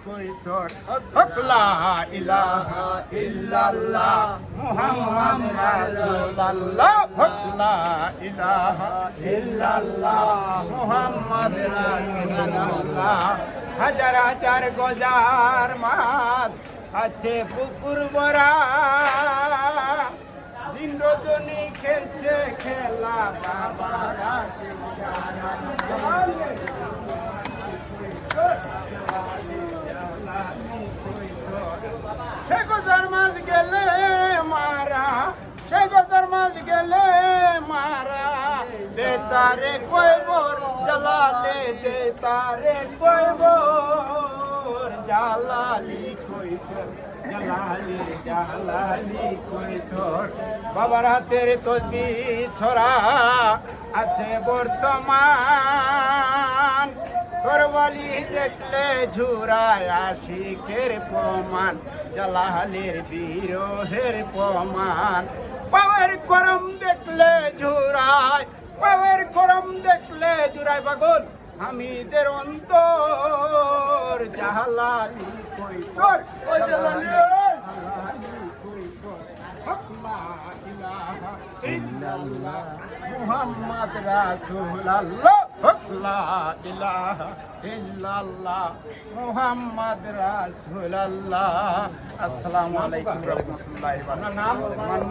কই তোর লা ইলাহা ইল্লাল্লাহ মুহাম্মাদ রাসূলুল্লাহ লা ইলাহা ইল্লাল্লাহ মুহাম্মাদ রাসূলুল্লাহ হাজার হাজার গজার মাছ আছে পুকুর ভরা দিন রজনী খেলছে খেলা বাবারা সে গজার মাছ গেলে মারা সে গজার মাছ গেলে মারা দে তারে কইবর জ্বালালে দে তারে কইবর জ্বালালি কইবর জ্বালালি জ্বালালি কইবর বাবার হাতের তসবিহ ছড়া আছে বর্তমান করবালি দেখলে ঝুরায় আশিকের প্রমাণ জালালের বিরহের প্রমাণ পাওয়ার করম দেখলে ঝুরায় পাওয়ার করম দেখলে ঝুরায় পাগল হামিদের অন্তর জালালি কই তোর জালালি কই তোর লা ইলাহা ইল্লাল্লাহ মুহাম্মদ রাসূলুল্লাহ লা ইলাহা ইল্লাল্লাহ মুহাম্মদ রাসূলুল্লাহ। আসসালামু আলাইকুম ওয়া রাহমাতুল্লাহি ওয়া বারাকাতুহু।